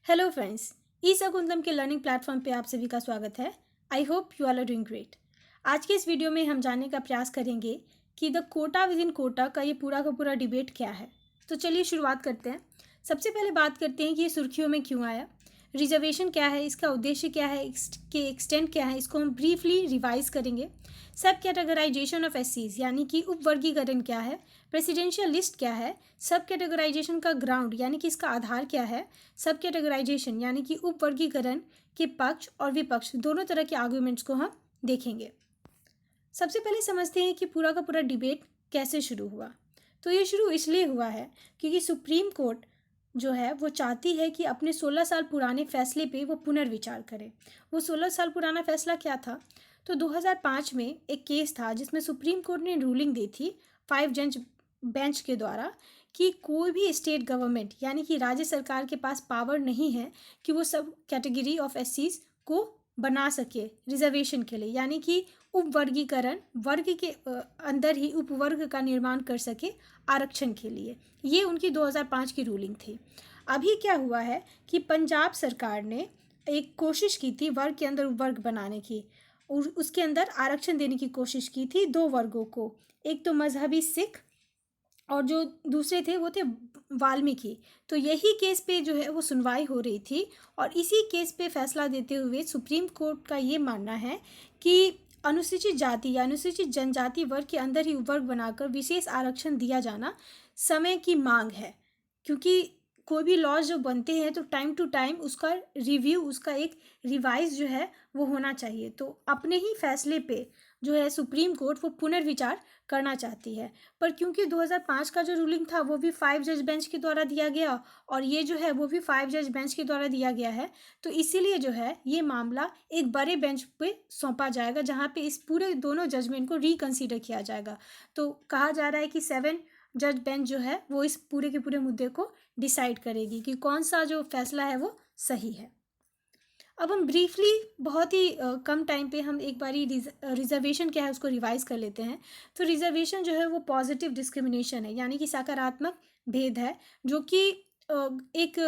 Hello friends, ई शकुंतलम के learning platform पे आप सभी का स्वागत है। I hope you are doing great. आज के इस वीडियो में हम जानने का प्रयास करेंगे कि the quota within quota का ये पूरा का पूरा डिबेट क्या है। तो चलिए शुरुआत करते हैं। सबसे पहले बात करते हैं कि ये सुर्खियों में क्यों आया, रिजर्वेशन क्या है, इसका उद्देश्य क्या है, इसके एक्सटेंट क्या है, इसको हम ब्रीफली रिवाइज करेंगे। सब कैटेगराइजेशन ऑफ एससीज यानी कि उपवर्गीकरण क्या है, प्रेसिडेंशियल लिस्ट क्या है, सब कैटेगराइजेशन का ग्राउंड यानी कि इसका आधार क्या है, सब कैटेगराइजेशन यानी कि उपवर्गीकरण के पक्ष और विपक्ष दोनों तरह के आर्गुमेंट्स को हम देखेंगे। सबसे पहले समझते हैं कि पूरा का पूरा डिबेट कैसे शुरू हुआ। तो ये शुरू इसलिए हुआ है क्योंकि सुप्रीम कोर्ट जो है वो चाहती है कि अपने 16 साल पुराने फैसले पे वो पुनर्विचार करे। वो 16 साल पुराना फैसला क्या था? तो 2005 में एक केस था जिसमें सुप्रीम कोर्ट ने रूलिंग दी थी 5 जज बेंच के द्वारा कि कोई भी स्टेट गवर्नमेंट यानी कि राज्य सरकार के पास पावर नहीं है कि वो सब कैटेगरी ऑफ एससीज को बना सके रिजर्वेशन के लिए, यानी कि उपवर्गीकरण वर्ग के अंदर ही उपवर्ग का निर्माण कर सके आरक्षण के लिए। ये उनकी 2005 की रूलिंग थी। अभी क्या हुआ है कि पंजाब सरकार ने एक कोशिश की थी वर्ग के अंदर उपवर्ग बनाने की, और उसके अंदर आरक्षण देने की कोशिश की थी दो वर्गों को, एक तो मजहबी सिख और जो दूसरे थे वो थे वाल्मीकि। तो यही केस पे जो है वो सुनवाई हो रही थी, और इसी केस पे फैसला देते हुए सुप्रीम कोर्ट का ये मानना है कि अनुसूचित जाति या अनुसूचित जनजाति वर्ग के अंदर ही वर्ग बनाकर विशेष आरक्षण दिया जाना समय की मांग है। क्योंकि कोई भी लॉज जो बनते हैं तो टाइम टू टाइम उसका रिव्यू, उसका एक रिवाइज जो है वो होना चाहिए। तो अपने ही फैसले पे जो है सुप्रीम कोर्ट वो पुनर्विचार करना चाहती है। पर क्योंकि 2005 का जो रूलिंग था वो भी 5 जज बेंच के द्वारा दिया गया, और ये जो है वो भी 5 जज बेंच के द्वारा दिया गया है, तो इसीलिए जो है ये मामला एक बड़े बेंच पे सौंपा जाएगा जहाँ पे इस पूरे दोनों जजमेंट को रिकंसीडर किया जाएगा। तो कहा जा रहा है कि 7 जज बेंच जो है वो इस पूरे के पूरे मुद्दे को डिसाइड करेगी कि कौन सा जो फैसला है वो सही है। अब हम ब्रीफली बहुत ही कम टाइम पे हम एक बारी रिजर्वेशन क्या है उसको रिवाइज कर लेते हैं। तो रिजर्वेशन जो है वो पॉजिटिव डिस्क्रिमिनेशन है, यानी कि सकारात्मक भेद है, जो कि एक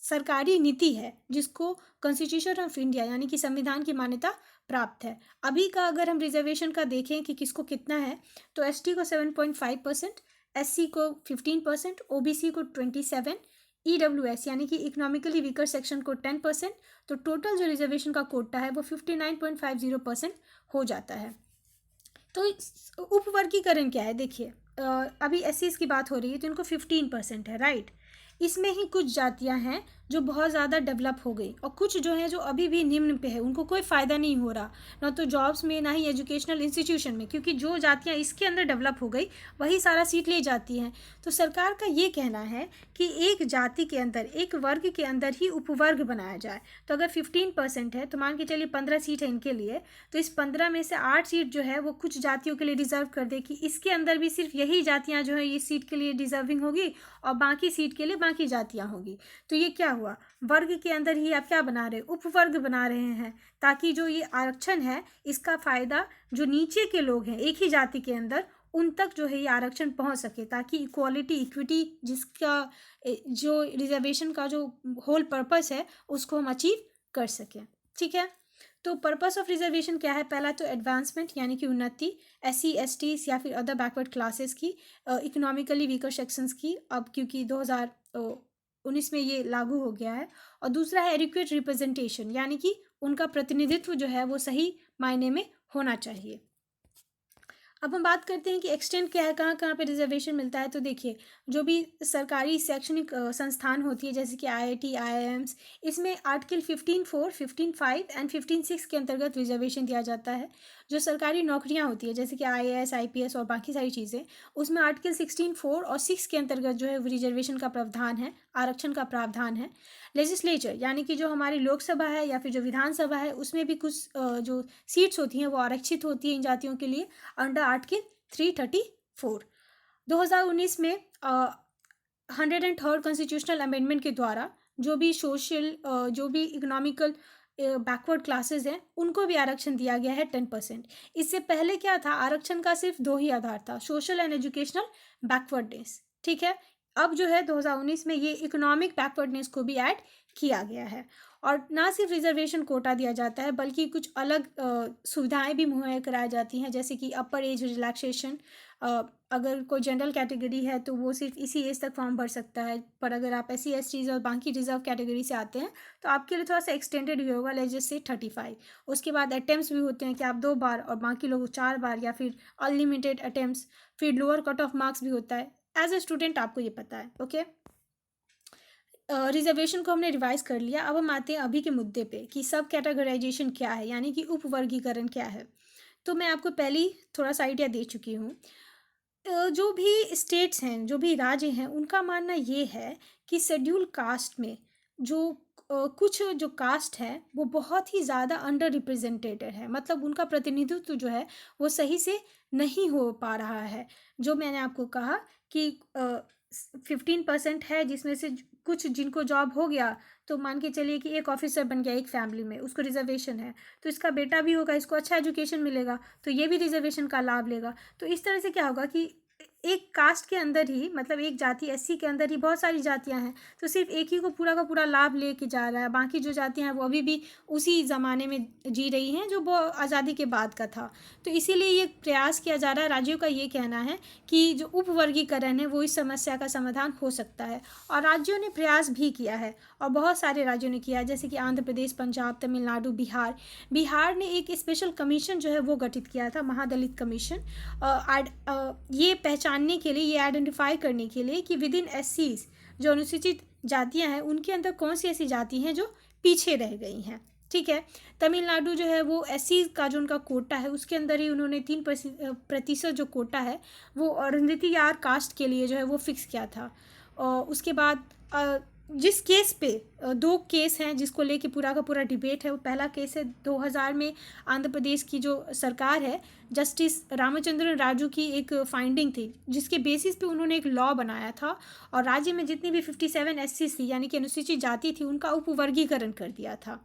सरकारी नीति है जिसको कॉन्स्टिट्यूशन ऑफ इंडिया यानी कि संविधान की मान्यता प्राप्त है। अभी का अगर हम रिजर्वेशन का देखें कि किसको कितना है, तो एसटी को 7.5%, एससी को 15%, ओबीसी को 27%, ईडब्ल्यूएस यानी कि इकोनॉमिकली वीकर सेक्शन को 10%। तो टोटल जो रिजर्वेशन का कोटा है वो 59.50% हो जाता है। तो उपवर्गीकरण क्या है? देखिए, अभी एससीज की बात हो रही है तो इनको 15% है, राइट। इसमें ही कुछ जातियां हैं जो बहुत ज़्यादा डेवलप हो गई, और कुछ जो है जो अभी भी निम्न पे है, उनको कोई फ़ायदा नहीं हो रहा, ना तो जॉब्स में ना ही एजुकेशनल इंस्टीट्यूशन में, क्योंकि जो जातियां इसके अंदर डेवलप हो गई वही सारा सीट ले जाती हैं। तो सरकार का ये कहना है कि एक जाति के अंदर, एक वर्ग के अंदर ही उपवर्ग बनाया जाए। तो अगर 15% है तो मान के चलिए 15 सीट है इनके लिए, तो इस 15 में से 8 सीट जो है वो कुछ जातियों के लिए रिजर्व कर दे कि इसके अंदर भी सिर्फ यही जातियां जो है ये सीट के लिए डिजर्विंग होगी, और बाकी सीट के लिए बाकी जातियां होगी। तो ये क्या हुआ? वर्ग के अंदर ही आप क्या बना रहे, उपवर्ग बना रहे हैं, ताकि जो ये आरक्षण है इसका फायदा जो नीचे के लोग हैं एक ही जाति के अंदर उन तक जो है ये आरक्षण पहुंच सके, ताकि इक्वालिटी इक्विटी जिसका जो रिजर्वेशन का जो होल पर्पस है उसको हम अचीव कर सकें। ठीक है, तो पर्पस ऑफ रिजर्वेशन क्या है? पहला तो एडवांसमेंट यानी कि उन्नति, एससी एसटी या फिर अदर बैकवर्ड क्लासेस की, इकोनॉमिकली वीकर सेक्शंस की, अब क्योंकि 2019 में ये लागू हो गया है। और दूसरा है एडिक्वेट रिप्रेजेंटेशन, यानी कि उनका प्रतिनिधित्व जो है वो सही मायने में होना चाहिए। अब हम बात करते हैं कि एक्सटेंट क्या है, कहाँ कहाँ पे रिजर्वेशन मिलता है। तो देखिए, जो भी सरकारी शैक्षणिक संस्थान होती है जैसे कि आईआईटी आईआईएम्स, इसमें आर्टिकल 15(4), 15(5) एंड 15(6) के अंतर्गत रिजर्वेशन दिया जाता है। जो सरकारी नौकरियाँ होती है जैसे कि आईएएस आईपीएस और बाकी सारी चीज़ें, उसमें आर्टिकल 16(4) और 6 के अंतर्गत जो है रिजर्वेशन का प्रावधान है, आरक्षण का प्रावधान है। लेजिस्लेचर यानी कि जो हमारी लोकसभा है या फिर जो विधानसभा है, उसमें भी कुछ जो सीट्स होती हैं वो आरक्षित होती हैं इन जातियों के लिए अंडर आर्टिकल 334। 2019 में 103rd कॉन्स्टिट्यूशनल अमेंडमेंट के द्वारा जो भी सोशल जो भी इकोनॉमिकल बैकवर्ड क्लासेस हैं उनको भी आरक्षण दिया गया है 10%। इससे पहले क्या था, आरक्षण का सिर्फ दो ही आधार था, सोशल एंड एजुकेशनल बैकवर्डनेस। ठीक है, अब जो है 2019 में ये इकोनॉमिक बैकवर्डनेस को भी ऐड किया गया है। और ना सिर्फ रिजर्वेशन कोटा दिया जाता है बल्कि कुछ अलग सुविधाएं भी मुहैया कराई जाती हैं, जैसे कि अपर एज रिलैक्सेशन। अगर कोई जनरल कैटेगरी है तो वो सिर्फ इसी एज तक फॉर्म भर सकता है, पर अगर आप SC STs और बाकी रिजर्व कैटेगरी से आते हैं तो आपके लिए थोड़ा सा एक्सटेंडेड भी होगा, लेट जस्ट से 35। उसके बाद अटेम्प्ट्स भी होते हैं कि आप 2 बार और बाकी लोग 4 बार या फिर अनलिमिटेड अटेम्प्ट्स। फिर लोअर कट ऑफ मार्क्स भी होता है। एज ए स्टूडेंट आपको ये पता है। ओके, रिजर्वेशन को हमने रिवाइज कर लिया। अब हम आते हैं अभी के मुद्दे पे कि सब कैटेगराइजेशन क्या है, यानी कि उपवर्गीकरण क्या है। तो मैं आपको पहले ही थोड़ा सा आइडिया दे चुकी हूँ। जो भी स्टेट्स हैं, जो भी राज्य हैं, उनका मानना ये है कि शेड्यूल कास्ट में जो कुछ जो कास्ट है वो बहुत ही ज़्यादा अंडर रिप्रेजेंटेटेड है, मतलब उनका प्रतिनिधित्व जो है वो सही से नहीं हो पा रहा है। जो मैंने आपको कहा कि 15% है जिसमें से कुछ जिनको जॉब हो गया, तो मान के चलिए कि एक ऑफिसर बन गया एक फैमिली में, उसको रिजर्वेशन है, तो इसका बेटा भी होगा, इसको अच्छा एजुकेशन मिलेगा, तो ये भी रिजर्वेशन का लाभ लेगा। तो इस तरह से क्या होगा कि एक कास्ट के अंदर ही, मतलब एक जाति SC के अंदर ही बहुत सारी जातियां हैं, तो सिर्फ एक ही को पूरा का पूरा लाभ लेके जा रहा है। बाकी जो जातियां हैं वो अभी भी उसी ज़माने में जी रही हैं जो वो आज़ादी के बाद का था। तो इसीलिए ये प्रयास किया जा रहा है। राज्यों का ये कहना है कि जो उपवर्गीकरण है वो इस समस्या का समाधान हो सकता है, और राज्यों ने प्रयास भी किया है, और बहुत सारे राज्यों ने किया है, जैसे कि आंध्र प्रदेश, पंजाब, तमिलनाडु, बिहार। बिहार ने एक स्पेशल कमीशन जो है वो गठित किया था, महादलित कमीशन। ये पहचानने के लिए, ये आइडेंटिफाई करने के लिए कि विद इन SCs जो अनुसूचित जातियां हैं उनके अंदर कौन सी ऐसी जाति हैं जो पीछे रह गई हैं। ठीक है, तमिलनाडु जो है वो SC का जो उनका कोटा है उसके अंदर ही उन्होंने 3% जो कोटा है वो अरुंधति यार कास्ट के लिए जो है वो फिक्स किया था। और उसके बाद जिस केस पे 2 केस हैं जिसको लेके पूरा का पूरा डिबेट है, वो पहला केस है 2000 में आंध्र प्रदेश की जो सरकार है, जस्टिस रामचंद्रन राजू की एक फाइंडिंग थी जिसके बेसिस पे उन्होंने एक लॉ बनाया था, और राज्य में जितनी भी 57 SC थी यानी कि अनुसूचित जाति थी उनका उपवर्गीकरण कर दिया था।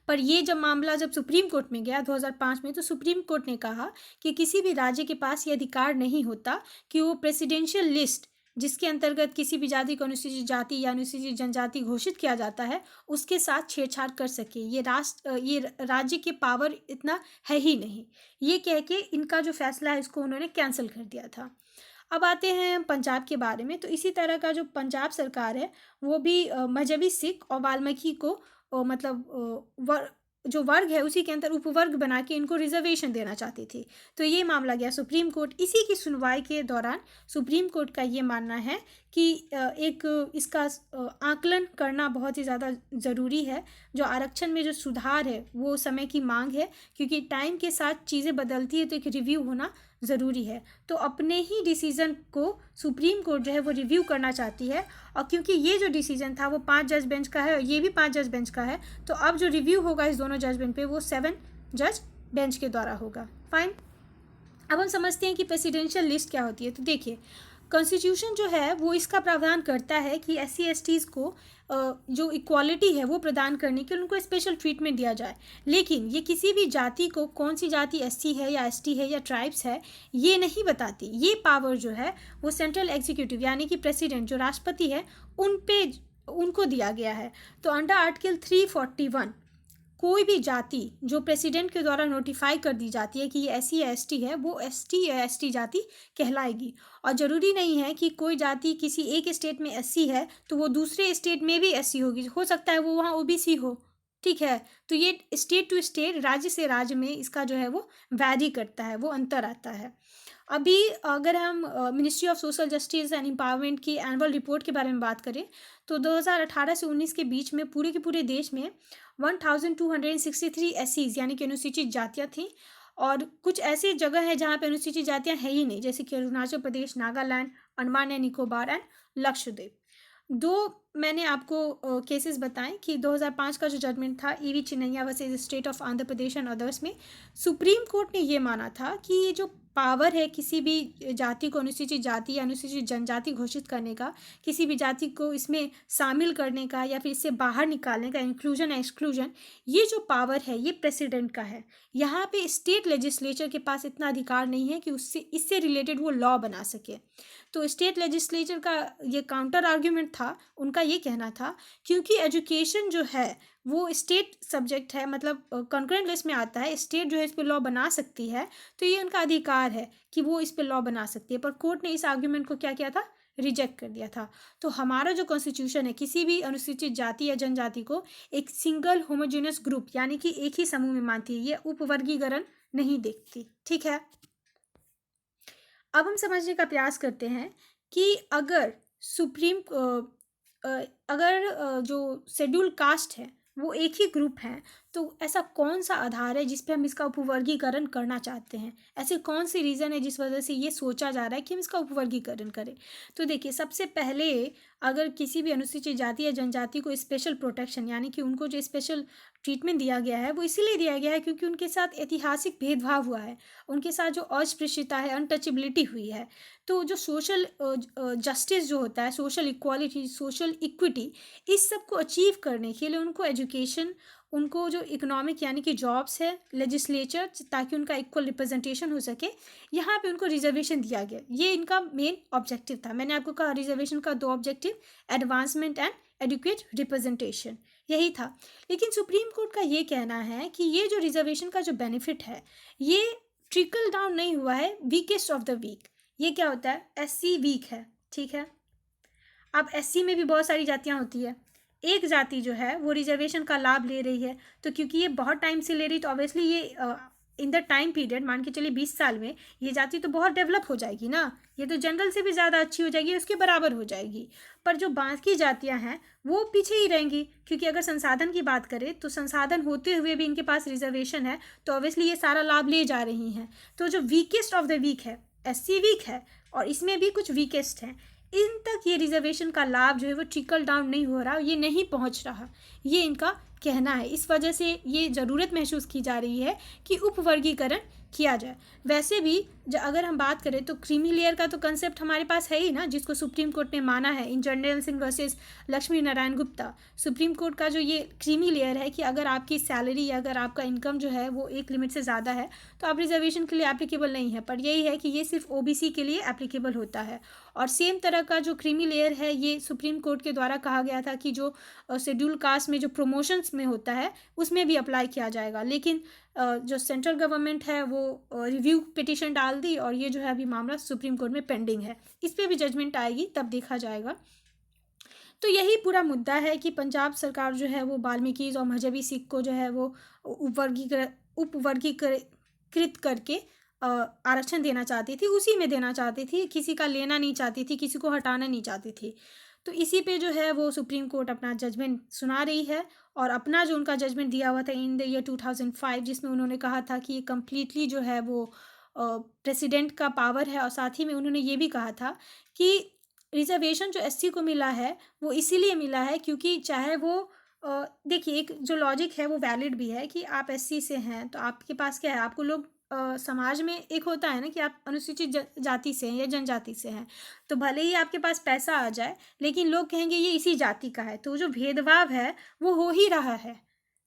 पर ये जब मामला जब सुप्रीम कोर्ट में गया 2005 में, तो सुप्रीम कोर्ट ने कहा कि किसी भी राज्य के पास ये अधिकार नहीं होता कि वो प्रेसिडेंशियल लिस्ट जिसके अंतर्गत किसी भी जाति को अनुसूचित जाति या अनुसूचित जनजाति घोषित किया जाता है उसके साथ छेड़छाड़ कर सके। ये राज्य के पावर इतना है ही नहीं। ये कह के इनका जो फैसला है इसको उन्होंने कैंसिल कर दिया था। अब आते हैं पंजाब के बारे में। तो इसी तरह का जो पंजाब सरकार है वो भी मजहबी सिख और वाल्मीकि को मतलब जो वर्ग है उसी के अंदर उपवर्ग बना के इनको रिजर्वेशन देना चाहती थी। तो ये मामला गया सुप्रीम कोर्ट। इसी की सुनवाई के दौरान सुप्रीम कोर्ट का ये मानना है कि एक इसका आकलन करना बहुत ही ज़्यादा ज़रूरी है। जो आरक्षण में जो सुधार है वो समय की मांग है, क्योंकि टाइम के साथ चीज़ें बदलती है तो एक रिव्यू होना ज़रूरी है। तो अपने ही डिसीज़न को सुप्रीम कोर्ट जो है वो रिव्यू करना चाहती है, और क्योंकि ये जो डिसीजन था वो 5 जज बेंच का है और ये भी 5 जज बेंच का है, तो अब जो रिव्यू होगा इस दोनों जजमेंट पे वो 7 जज बेंच के द्वारा होगा। फाइन। अब हम समझते हैं कि प्रेसिडेंशियल लिस्ट क्या होती है। तो देखिए, कॉन्स्टिट्यूशन जो है वो इसका प्रावधान करता है कि SC STs को जो इक्वालिटी है वो प्रदान करने के लिए उनको स्पेशल ट्रीटमेंट दिया जाए। लेकिन ये किसी भी जाति को कौन सी जाति SC है या ST है या ट्राइब्स है ये नहीं बताती। ये पावर जो है वो सेंट्रल एग्जीक्यूटिव यानी कि प्रेसिडेंट जो राष्ट्रपति है उनको दिया गया है। तो अंडर आर्टिकल 341 कोई भी जाति जो प्रेसिडेंट के द्वारा नोटिफाई कर दी जाती है कि ये SC या ST है वो ST या ST जाति कहलाएगी। और ज़रूरी नहीं है कि कोई जाति किसी एक स्टेट में SC है तो वो दूसरे स्टेट में भी SC होगी, हो सकता है वो वहाँ OBC हो। ठीक है, तो ये स्टेट टू स्टेट, राज्य से राज्य में इसका जो है वो वैरी करता है, वो अंतर आता है। अभी अगर हम ministry of social justice and empowerment की एनुअल रिपोर्ट के बारे में बात करें तो 2018 से 19 के बीच में पूरे के पूरे देश में 1263 SCs यानी कि अनुसूचित जातियाँ थीं, और कुछ ऐसी जगह है जहाँ पे अनुसूचित जातियाँ है ही नहीं, जैसे कि अरुणाचल प्रदेश, नागालैंड, अंडमान एंड निकोबार एंड लक्षद्वीप। मैंने आपको केसेस बताएं कि 2005 का जो जजमेंट था EV Chinnaiah versus state of Andhra Pradesh and others में सुप्रीम कोर्ट ने ये माना था कि ये जो पावर है किसी भी जाति को अनुसूचित जाति या अनुसूचित जनजाति घोषित करने का, किसी भी जाति को इसमें शामिल करने का या फिर इससे बाहर निकालने का, इंक्लूजन एक्सक्लूजन, ये जो पावर है ये प्रेसिडेंट का है। यहाँ पे स्टेट लेजिस्लेचर के पास इतना अधिकार नहीं है कि इससे रिलेटेड वो लॉ बना सके। तो स्टेट लेजिस्लेचर का ये काउंटर आर्ग्यूमेंट था, उनका ये कहना था क्योंकि एजुकेशन जो है वो स्टेट सब्जेक्ट है, मतलब कंकरेंट लिस्ट में आता है, स्टेट जो है इस पे लॉ बना सकती है, तो ये उनका अधिकार है कि वो इस पे लॉ बना सकती है। पर कोर्ट ने इस आर्ग्यूमेंट को क्या किया था, रिजेक्ट कर दिया था। तो हमारा जो कॉन्स्टिट्यूशन है किसी भी अनुसूचित जाति या जनजाति को एक सिंगल होमोजेनियस ग्रुप यानी कि एक ही समूह में मानती है, ये उपवर्गीकरण नहीं देखती। ठीक है, अब हम समझने का प्रयास करते हैं कि अगर सुप्रीम अगर जो शेड्यूल कास्ट है वो एक ही ग्रुप है, तो ऐसा कौन सा आधार है जिस पे हम इसका उपवर्गीकरण करना चाहते हैं, ऐसे कौन सी रीज़न है जिस वजह से ये सोचा जा रहा है कि हम इसका उपवर्गीकरण करें। तो देखिए, सबसे पहले अगर किसी भी अनुसूचित जाति या जनजाति को स्पेशल प्रोटेक्शन यानी कि उनको जो स्पेशल ट्रीटमेंट दिया गया है वो इसीलिए दिया गया है क्योंकि उनके साथ ऐतिहासिक भेदभाव हुआ है, उनके साथ जो अस्पृश्यता है, अनटचेबिलिटी हुई है। तो जो सोशल जस्टिस जो होता है, सोशल इक्वालिटी, सोशल इक्विटी, इस सब को अचीव करने के लिए उनको एजुकेशन, उनको जो इकोनॉमिक यानी कि जॉब्स है, लेजिस्लेचर, ताकि उनका इक्वल रिप्रेजेंटेशन हो सके, यहाँ पे उनको रिजर्वेशन दिया गया। ये इनका मेन ऑब्जेक्टिव था। मैंने आपको कहा रिजर्वेशन का दो objective, advancement and adequate representation, यही था। लेकिन सुप्रीम कोर्ट का ये कहना है कि ये जो रिजर्वेशन का जो बेनिफिट है ये ट्रिकल डाउन नहीं हुआ है वीकेस्ट ऑफ द वीक। ये क्या होता है, एससी वीक है, ठीक है। अब एससी में भी बहुत सारी जातियां होती है, एक जाति जो है वो रिजर्वेशन का लाभ ले रही है, तो क्योंकि ये बहुत टाइम से ले रही, तो ऑब्वियसली ये इन द टाइम पीरियड, मान के चलिए 20 साल में, ये जाति तो बहुत डेवलप हो जाएगी ना, ये तो जनरल से भी ज़्यादा अच्छी हो जाएगी, उसके बराबर हो जाएगी। पर जो बाकी जातियां हैं वो पीछे ही रहेंगी, क्योंकि अगर संसाधन की बात करें तो संसाधन होते हुए भी इनके पास रिजर्वेशन है, तो ऑब्वियसली ये सारा लाभ ले जा रही हैं। तो जो वीकेस्ट ऑफ द वीक है, एससी वीक है, और इसमें भी कुछ वीकेस्ट हैं, इन तक ये रिजर्वेशन का लाभ जो है वो ट्रिकल डाउन नहीं हो रहा, ये नहीं पहुंच रहा, ये इनका कहना है। इस वजह से ये ज़रूरत महसूस की जा रही है कि उपवर्गीकरण किया जाए। वैसे भी अगर हम बात करें तो क्रीमी लेयर का तो कंसेप्ट हमारे पास है ही ना, जिसको सुप्रीम कोर्ट ने माना है in general Singh versus Lakshmi Narayan Gupta. Supreme court का जो ये क्रीमी लेयर है कि अगर आपकी सैलरी या अगर आपका इनकम जो है वो एक लिमिट से ज़्यादा है तो आप रिजर्वेशन के लिए एप्लीकेबल नहीं है, पर यही है कि ये सिर्फ ओबीसी के लिए एप्लीकेबल होता है। और सेम तरह का जो क्रीमी लेयर है ये सुप्रीम कोर्ट के द्वारा कहा गया था कि जो शेड्यूल कास्ट में जो प्रमोशंस में होता है उसमें भी अप्लाई किया जाएगा, लेकिन जो सेंट्रल गवर्नमेंट है वो रिव्यू पिटीशन डाल दी, और ये जो है अभी मामला सुप्रीम कोर्ट में पेंडिंग है। इस पर भी जजमेंट आएगी तब देखा जाएगा। तो यही पूरा मुद्दा है कि पंजाब सरकार जो है वो वाल्मीकिज और मजहबी सिख को जो है वो उपवर्गीकृत करके आरक्षण देना चाहती थी, उसी में देना चाहती थी, किसी का लेना नहीं चाहती थी, किसी को हटाना नहीं चाहती थी। तो इसी पे जो है वो सुप्रीम कोर्ट अपना जजमेंट सुना रही है, और अपना जो उनका जजमेंट दिया हुआ था इन द ईयर 2005, जिसमें उन्होंने कहा था कि ये कम्प्लीटली जो है वो प्रेसिडेंट का पावर है, और साथ ही में उन्होंने ये भी कहा था कि रिजर्वेशन जो एससी को मिला है वो इसीलिए मिला है क्योंकि चाहे वो देखिए, एक जो लॉजिक है वो वैलिड भी है कि आप एससी से हैं तो आपके पास क्या है, आपको लोग समाज में एक होता है ना कि आप अनुसूचित जाति से हैं या जनजाति से हैं, तो भले ही आपके पास पैसा आ जाए लेकिन लोग कहेंगे ये इसी जाति का है, तो जो भेदभाव है वो हो ही रहा है।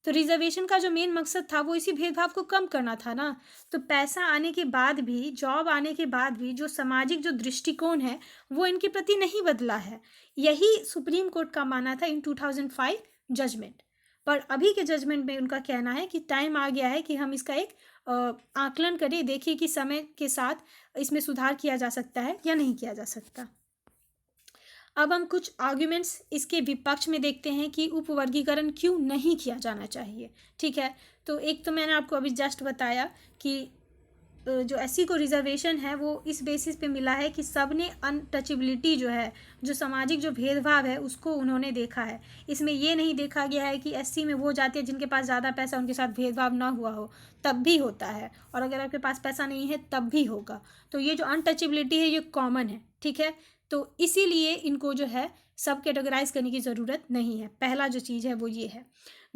तो रिजर्वेशन का जो मेन मकसद था वो इसी भेदभाव को कम करना था ना। तो पैसा आने के बाद भी, जॉब आने के बाद भी जो सामाजिक जो दृष्टिकोण है वो इनके प्रति नहीं बदला है। यही सुप्रीम कोर्ट का मानना था इन 2005 जजमेंट। पर अभी के जजमेंट में उनका कहना है कि टाइम आ गया है कि हम इसका एक आकलन करें, देखिए कि समय के साथ इसमें सुधार किया जा सकता है या नहीं किया जा सकता। अब हम कुछ आर्ग्यूमेंट्स इसके विपक्ष में देखते हैं कि उपवर्गीकरण क्यों नहीं किया जाना चाहिए। ठीक है, तो एक तो मैंने आपको अभी जस्ट बताया कि जो एससी को रिजर्वेशन है वो इस बेसिस पे मिला है कि सब ने अनटचेबिलिटी जो है, जो सामाजिक जो भेदभाव है उसको उन्होंने देखा है। इसमें ये नहीं देखा गया है कि एससी में वो जाति है जिनके पास ज़्यादा पैसा, उनके साथ भेदभाव ना हुआ हो, तब भी होता है, और अगर आपके पास पैसा नहीं है तब भी होगा। तो ये जो अनटचेबिलिटी है ये कॉमन है, ठीक है। तो इसीलिए इनको जो है सब कैटेगराइज करने की ज़रूरत नहीं है। पहला जो चीज़ है वो ये है।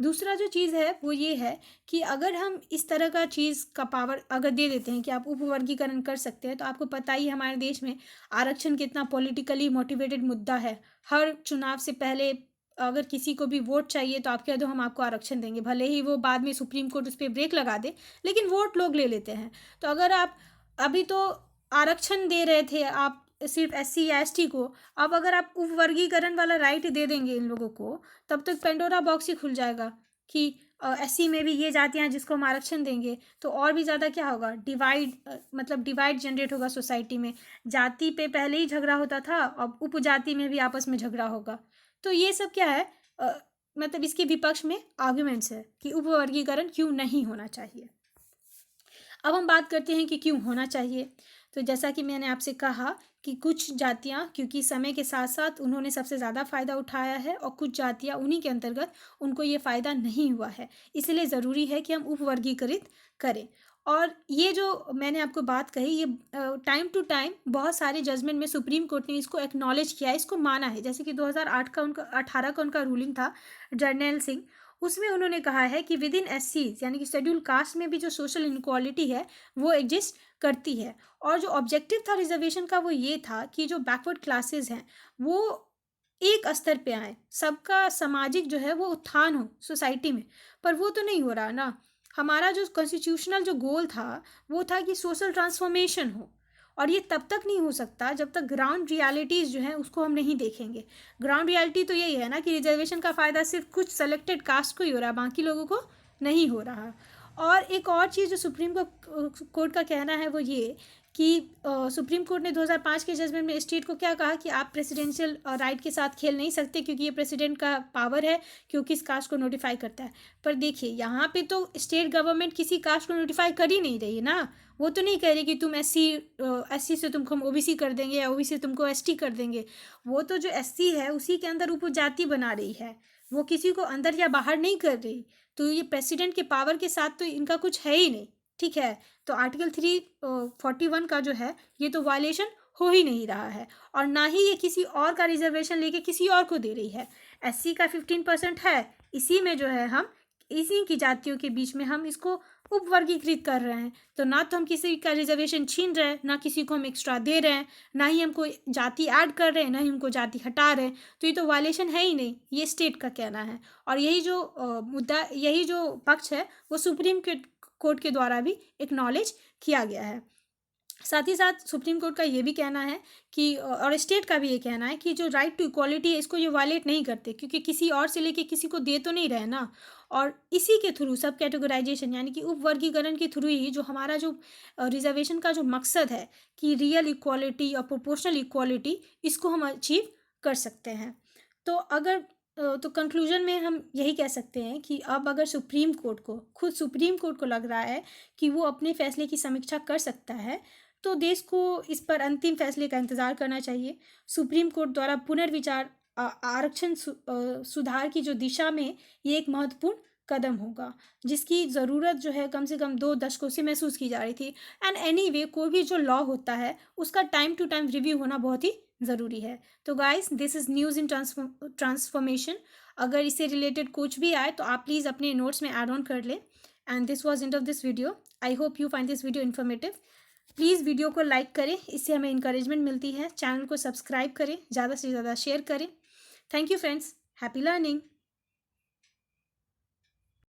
दूसरा जो चीज़ है वो ये है कि अगर हम इस तरह का चीज़ का पावर अगर दे देते हैं कि आप उपवर्गीकरण कर सकते हैं, तो आपको पता ही हमारे देश में आरक्षण कितना पॉलिटिकली मोटिवेटेड मुद्दा है। हर चुनाव से पहले अगर किसी को भी वोट चाहिए तो आप कह दो हम आपको आरक्षण देंगे, भले ही वो बाद में सुप्रीम कोर्ट उस पर ब्रेक लगा दे, लेकिन वोट लोग ले लेते हैं। तो अगर आप अभी तो आरक्षण दे रहे थे, आप सिर्फ SC या ST को, अब अगर आप उपवर्गीकरण वाला राइट दे देंगे इन लोगों को, तब तक पेंडोरा बॉक्स ही खुल जाएगा कि SC में भी ये जातियाँ हैं जिसको हम आरक्षण देंगे, तो और भी ज़्यादा क्या होगा, मतलब डिवाइड जनरेट होगा सोसाइटी में। जाति पे पहले ही झगड़ा होता था, अब उपजाति में भी आपस में झगड़ा होगा। तो ये सब क्या है, मतलब इसके विपक्ष में आर्ग्यूमेंट्स है कि उपवर्गीकरण क्यों नहीं होना चाहिए। अब हम बात करते हैं कि क्यों होना चाहिए। तो जैसा कि मैंने आपसे कहा कि कुछ जातियाँ, क्योंकि समय के साथ साथ उन्होंने सबसे ज़्यादा फ़ायदा उठाया है, और कुछ जातियाँ उन्हीं के अंतर्गत उनको ये फ़ायदा नहीं हुआ है, इसलिए ज़रूरी है कि हम उपवर्गीकृत करें। और ये जो मैंने आपको बात कही, ये टाइम टू टाइम बहुत सारे जजमेंट में सुप्रीम कोर्ट ने इसको एक्नॉलेज किया है, इसको माना है। जैसे कि 2008 का उनका 18 का उनका रूलिंग था, जर्नैल सिंह, उसमें उन्होंने कहा है कि विद इन SC यानी कि शेड्यूल कास्ट में भी जो सोशल इनक्वालिटी है वो एग्जिस्ट करती है। और जो ऑब्जेक्टिव था रिजर्वेशन का वो ये था कि जो बैकवर्ड क्लासेस हैं वो एक स्तर पे आए, सबका सामाजिक जो है वो उत्थान हो सोसाइटी में। पर वो तो नहीं हो रहा ना। हमारा जो कॉन्स्टिट्यूशनल जो गोल था वो था कि सोशल ट्रांसफॉर्मेशन हो, और ये तब तक नहीं हो सकता जब तक ग्राउंड रियलिटीज़ जो है उसको हम नहीं देखेंगे। ग्राउंड रियलिटी तो यही है ना कि रिजर्वेशन का फ़ायदा सिर्फ कुछ सेलेक्टेड कास्ट को ही हो रहा है, बाकी लोगों को नहीं हो रहा। और एक और चीज़ जो सुप्रीम कोर्ट का कहना है वो ये कि सुप्रीम कोर्ट ने 2005 के जजमेंट में स्टेट को क्या कहा कि आप प्रेसिडेंशियल राइट के साथ खेल नहीं सकते, क्योंकि ये प्रेसिडेंट का पावर है क्योंकि इस कास्ट को नोटिफाई करता है। पर देखिए यहाँ पे तो स्टेट गवर्नमेंट किसी कास्ट को नोटिफाई कर ही नहीं रही है ना। वो तो नहीं कह रही कि तुम SC से तुमको हम OBC कर देंगे या OBC से तुमको ST कर देंगे। वो तो जो SC है उसी के अंदर उपजाति बना रही है, वो किसी को अंदर या बाहर नहीं कर रही। तो ये प्रेसिडेंट के पावर के साथ तो इनका कुछ है ही नहीं, ठीक है। तो आर्टिकल 341 का जो है ये तो वायलेशन हो ही नहीं रहा है, और ना ही ये किसी और का रिजर्वेशन लेके किसी और को दे रही है। SC का 15% है, इसी में जो है हम इसी की जातियों के बीच में हम इसको उपवर्गीकृत कर रहे हैं। तो ना तो हम किसी का रिजर्वेशन छीन रहे हैं, ना किसी को हम एक्स्ट्रा दे रहे हैं, ना ही हम कोई जाति ऐड कर रहे हैं, ना ही हमको जाति हटा रहे हैं। तो ये तो वायलेशन है ही नहीं, ये स्टेट का कहना है। और यही जो मुद्दा, यही जो पक्ष है वो सुप्रीम कोर्ट के द्वारा भी एक्नॉलेज किया गया है। साथ ही साथ सुप्रीम कोर्ट का ये भी कहना है कि, और स्टेट का भी ये कहना है कि जो राइट टू इक्वालिटी है इसको ये वायलेट नहीं करते, क्योंकि किसी और से लेके किसी को दे तो नहीं रहे ना। और इसी के थ्रू सब कैटेगराइजेशन यानी कि उपवर्गीकरण के थ्रू ही जो हमारा जो रिजर्वेशन का जो मकसद है कि रियल इक्वालिटी और प्रोपोर्शनल इक्वालिटी, इसको हम अचीव कर सकते हैं। तो अगर तो कंक्लूजन में हम यही कह सकते हैं कि अब अगर खुद सुप्रीम कोर्ट को लग रहा है कि वो अपने फैसले की समीक्षा कर सकता है, तो देश को इस पर अंतिम फैसले का इंतज़ार करना चाहिए। सुप्रीम कोर्ट द्वारा पुनर्विचार आरक्षण सुधार की जो दिशा में ये एक महत्वपूर्ण कदम होगा, जिसकी ज़रूरत जो है कम से कम 2 दशकों से महसूस की जा रही थी। एंड एनीवे कोई भी जो लॉ होता है उसका टाइम टू टाइम रिव्यू होना बहुत ही ज़रूरी है। तो guys, this is news in transformation. अगर इससे रिलेटेड कुछ भी आए तो आप प्लीज़ अपने नोट्स में ऐड ऑन कर लें। And this was end of this video. I hope you find this video informative. Please video को लाइक करें, इससे हमें इंकरेजमेंट मिलती है। चैनल को सब्सक्राइब करें, ज़्यादा से ज़्यादा शेयर करें। Thank you friends, happy learning.